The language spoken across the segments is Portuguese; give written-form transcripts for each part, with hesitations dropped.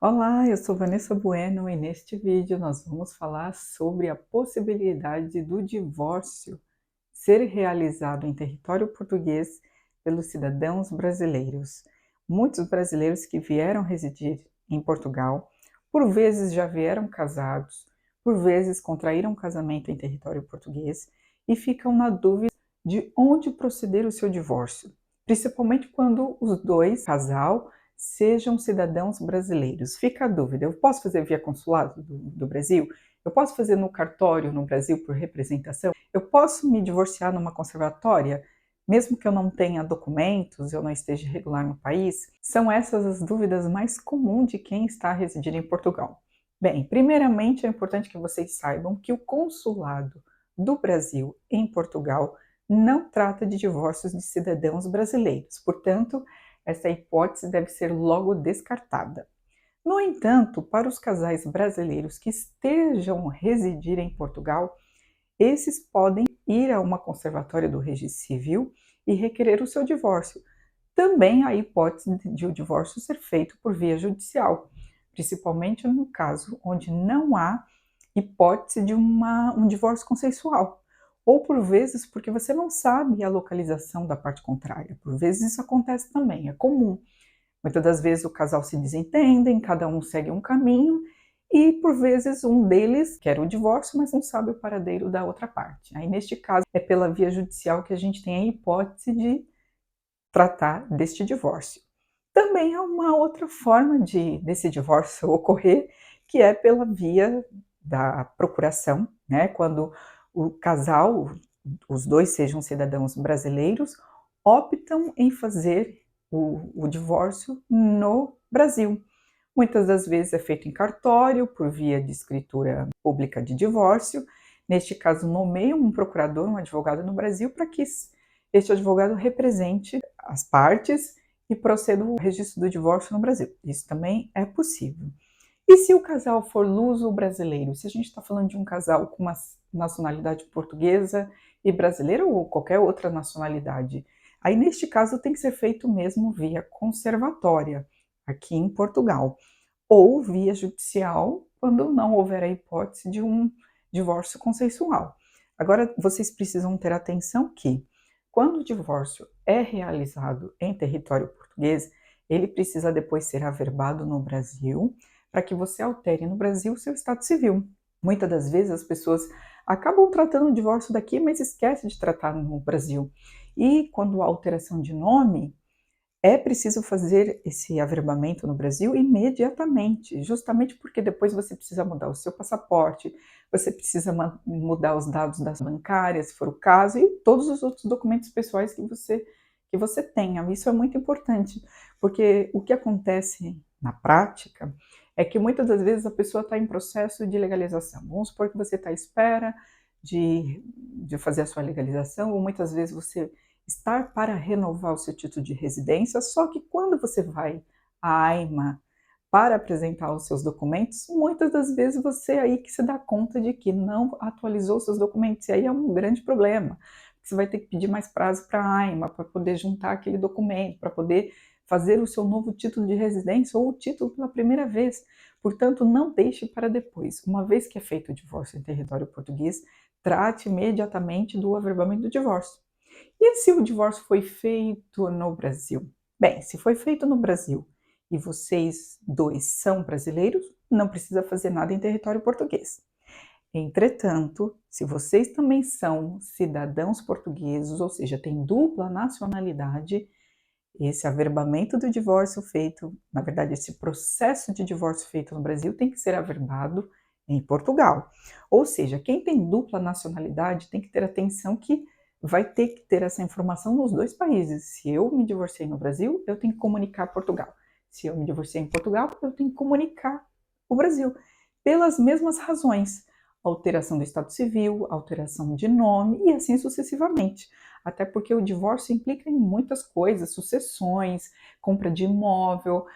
Olá, eu sou Vanessa Bueno e neste vídeo nós vamos falar sobre a possibilidade do divórcio ser realizado em território português pelos cidadãos brasileiros. Muitos brasileiros que vieram residir em Portugal, por vezes já vieram casados, por vezes contraíram casamento em território português e ficam na dúvida de onde proceder o seu divórcio, principalmente quando os dois, casal, sejam cidadãos brasileiros. Fica a dúvida: eu posso fazer via consulado do Brasil? Eu posso fazer no cartório no Brasil por representação? Eu posso me divorciar numa conservatória, mesmo que eu não tenha documentos, eu não esteja regular no país? São essas as dúvidas mais comuns de quem está residindo em Portugal. Bem, primeiramente é importante que vocês saibam que o consulado do Brasil em Portugal não trata de divórcios de cidadãos brasileiros, portanto, essa hipótese deve ser logo descartada. No entanto, para os casais brasileiros que estejam residir em Portugal, esses podem ir a uma conservatória do Registro Civil e requerer o seu divórcio. Também há hipótese de o divórcio ser feito por via judicial, principalmente no caso onde não há hipótese de um divórcio consensual. Ou por vezes porque você não sabe a localização da parte contrária. Por vezes isso acontece também, é comum. Muitas das vezes o casal se desentendem, cada um segue um caminho e por vezes um deles quer o divórcio, mas não sabe o paradeiro da outra parte. Aí neste caso é pela via judicial que a gente tem a hipótese de tratar deste divórcio. Também há uma outra forma desse divórcio ocorrer, que é pela via da procuração, né? Quando o casal, os dois sejam cidadãos brasileiros, optam em fazer o divórcio no Brasil. Muitas das vezes é feito em cartório, por via de escritura pública de divórcio. Neste caso, nomeiam um procurador, um advogado no Brasil, para que este advogado represente as partes e proceda ao registro do divórcio no Brasil. Isso também é possível. E se o casal for luso-brasileiro? Se a gente está falando de um casal com uma nacionalidade portuguesa e brasileira ou qualquer outra nacionalidade, aí neste caso tem que ser feito mesmo via conservatória, aqui em Portugal, ou via judicial, quando não houver a hipótese de um divórcio consensual. Agora, vocês precisam ter atenção que, quando o divórcio é realizado em território português, ele precisa depois ser averbado no Brasil, para que você altere no Brasil o seu estado civil. Muitas das vezes as pessoas acabam tratando o divórcio daqui, mas esquecem de tratar no Brasil. E quando há alteração de nome, é preciso fazer esse averbamento no Brasil imediatamente, justamente porque depois você precisa mudar o seu passaporte, você precisa mudar os dados das bancárias, se for o caso, e todos os outros documentos pessoais que você tenha. Isso é muito importante, porque o que acontece na prática é que muitas das vezes a pessoa está em processo de legalização. Vamos supor que você está à espera de fazer a sua legalização, ou muitas vezes você estar para renovar o seu título de residência, só que quando você vai à AIMA para apresentar os seus documentos, muitas das vezes você aí que se dá conta de que não atualizou os seus documentos, e aí é um grande problema. Você vai ter que pedir mais prazo para a AIMA para poder juntar aquele documento, para poder fazer o seu novo título de residência ou o título pela primeira vez. Portanto, não deixe para depois. Uma vez que é feito o divórcio em território português, trate imediatamente do averbamento do divórcio. E se o divórcio foi feito no Brasil? Bem, se foi feito no Brasil e vocês dois são brasileiros, não precisa fazer nada em território português. Entretanto, se vocês também são cidadãos portugueses, ou seja, têm dupla nacionalidade, esse averbamento do divórcio feito, na verdade, esse processo de divórcio feito no Brasil tem que ser averbado em Portugal. Ou seja, quem tem dupla nacionalidade tem que ter atenção que vai ter que ter essa informação nos dois países. Se eu me divorciei no Brasil, eu tenho que comunicar Portugal. Se eu me divorciei em Portugal, eu tenho que comunicar o Brasil. Pelas mesmas razões, alteração do estado civil, alteração de nome e assim sucessivamente. Até porque o divórcio implica em muitas coisas, sucessões, compra de imóvel,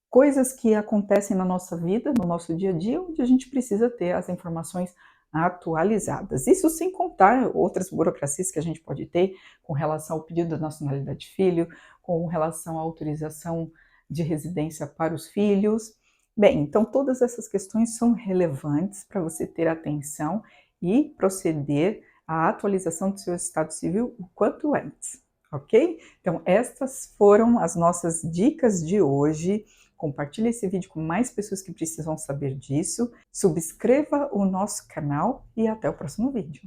coisas que acontecem na nossa vida, no nosso dia a dia, onde a gente precisa ter as informações atualizadas. Isso sem contar outras burocracias que a gente pode ter com relação ao pedido da nacionalidade de filho, com relação à autorização de residência para os filhos. Bem, então todas essas questões são relevantes para você ter atenção e proceder à atualização do seu estado civil o quanto antes, ok? Então estas foram as nossas dicas de hoje. Compartilhe esse vídeo com mais pessoas que precisam saber disso. Subscreva o nosso canal e até o próximo vídeo.